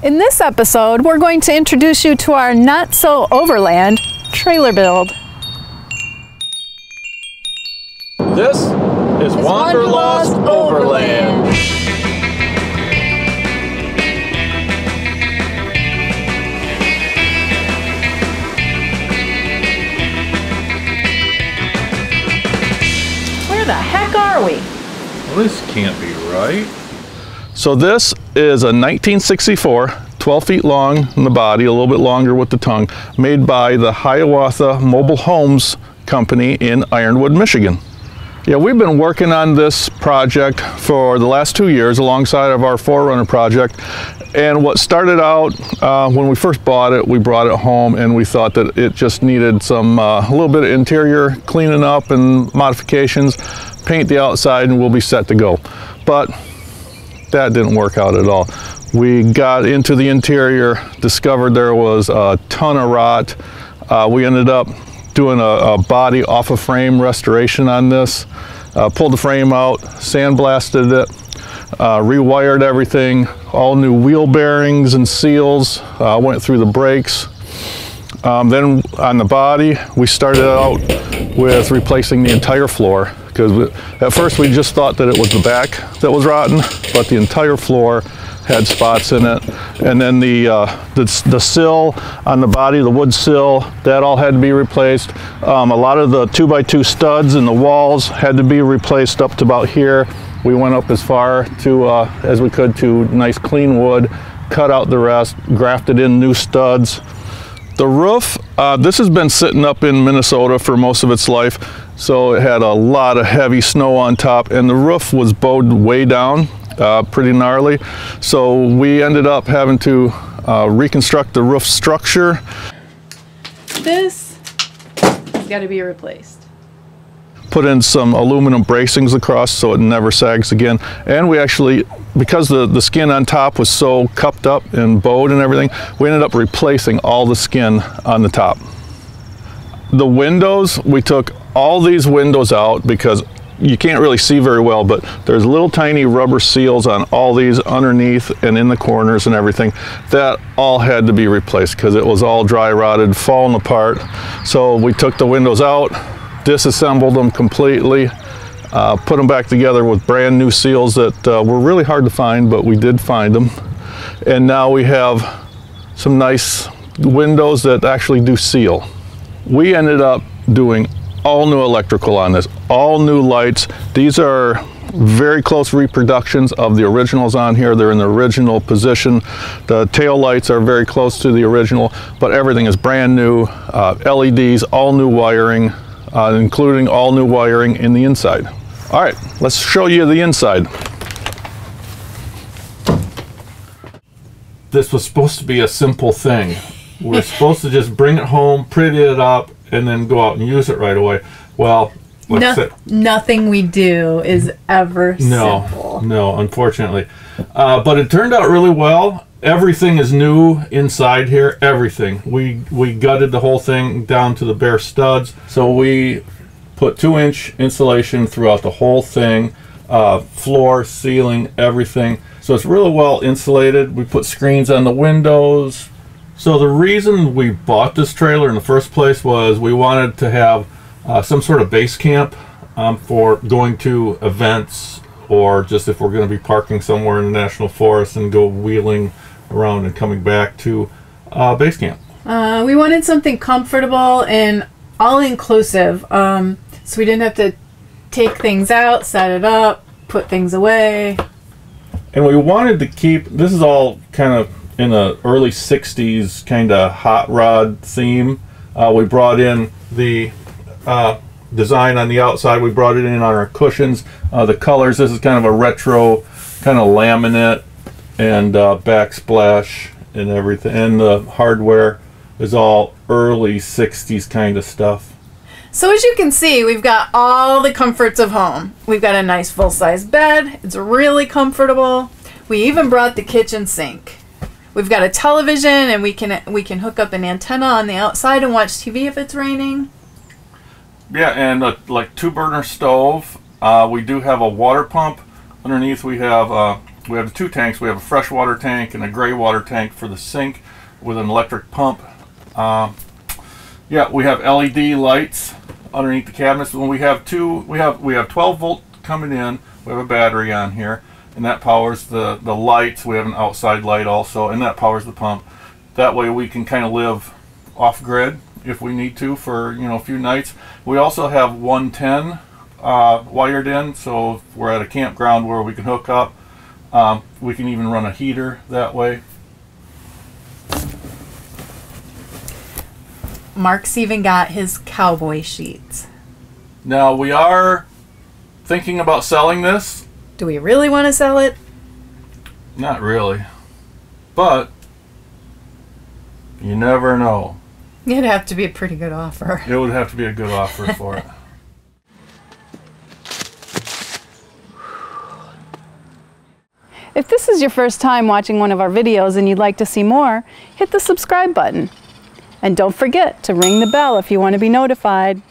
In this episode, we're going to introduce you to our not-so-overland trailer build. This is Wanderlost Overland. Where the heck are we? Well, this can't be right. So this is a 1964, 12 feet long in the body, a little bit longer with the tongue, made by the Hiawatha Mobile Homes Company in Ironwood, Michigan. Yeah, we've been working on this project for the last 2 years alongside of our Forerunner project. And what started out when we first bought it, we brought it home and we thought that it just needed some a little bit of interior cleaning up and modifications, paint the outside, and we'll be set to go. But that didn't work out at all. We got into the interior, discovered there was a ton of rot. We ended up doing a body off a frame restoration on this. Pulled the frame out, sandblasted it, rewired everything, all new wheel bearings and seals, went through the brakes. Then on the body, we started out with replacing the entire floor, because at first we just thought that it was the back that was rotten, but the entire floor had spots in it. And then the sill on the body, the wood sill, that all had to be replaced. A lot of the 2x2 studs in the walls had to be replaced up to about here. We went up as far to as we could to nice clean wood, cut out the rest, grafted in new studs. The roof, this has been sitting up in Minnesota for most of its life, so it had a lot of heavy snow on top, and the roof was bowed way down, pretty gnarly. So we ended up having to reconstruct the roof structure. This has got to be replaced. Put in some aluminum bracings across so it never sags again. And we actually, because the skin on top was so cupped up and bowed and everything, we ended up replacing all the skin on the top. The windows, we took all these windows out because you can't really see very well, but there's little tiny rubber seals on all these underneath and in the corners and everything. That all had to be replaced because it was all dry rotted, falling apart. So we took the windows out, disassembled them completely, put them back together with brand new seals that were really hard to find, but we did find them. And now we have some nice windows that actually do seal. We ended up doing all new electrical on this, all new lights. These are very close reproductions of the originals on here. They're in the original position. The tail lights are very close to the original, but everything is brand new. LEDs, all new wiring, including all new wiring in the inside. All right, let's show you the inside. This was supposed to be a simple thing. We're supposed to just bring it home, pretty it up, and then go out and use it right away. Well, nothing we do is ever simple. No, unfortunately. But it turned out really well. Everything is new inside here, everything. We gutted the whole thing down to the bare studs. So we put 2-inch insulation throughout the whole thing, floor, ceiling, everything. So it's really well insulated. We put screens on the windows. So the reason we bought this trailer in the first place was we wanted to have some sort of base camp for going to events, or just if we're going to be parking somewhere in the national forest and go wheeling around and coming back to base camp. We wanted something comfortable and all-inclusive, so we didn't have to take things out, set it up, put things away. And we wanted to keep, this is all kind of in the early 60s kind of hot rod theme. We brought in the design on the outside. We brought it in on our cushions. The colors, this is kind of a retro kind of laminate and backsplash and everything. And the hardware is all early 60s kind of stuff. So as you can see, we've got all the comforts of home. We've got a nice full-size bed. It's really comfortable. We even brought the kitchen sink. We've got a television, and we can hook up an antenna on the outside and watch TV if it's raining. Yeah, and like 2-burner stove. We do have a water pump. Underneath we have We have the 2 tanks. We have a freshwater tank and a gray water tank for the sink with an electric pump. Yeah, we have LED lights underneath the cabinets. When we have 12 volt coming in. We have a battery on here, and that powers the lights. We have an outside light also, and that powers the pump. That way we can kind of live off grid if we need to for, you know, a few nights. We also have 110 wired in, so if we're at a campground where we can hook up. We can even run a heater that way. Mark's even got his cowboy sheets. Now we are thinking about selling this. Do we really want to sell it? Not really, but you never know. It'd have to be a pretty good offer. It would have to be a good offer for it. If this is your first time watching one of our videos and you'd like to see more, hit the subscribe button. And don't forget to ring the bell if you want to be notified.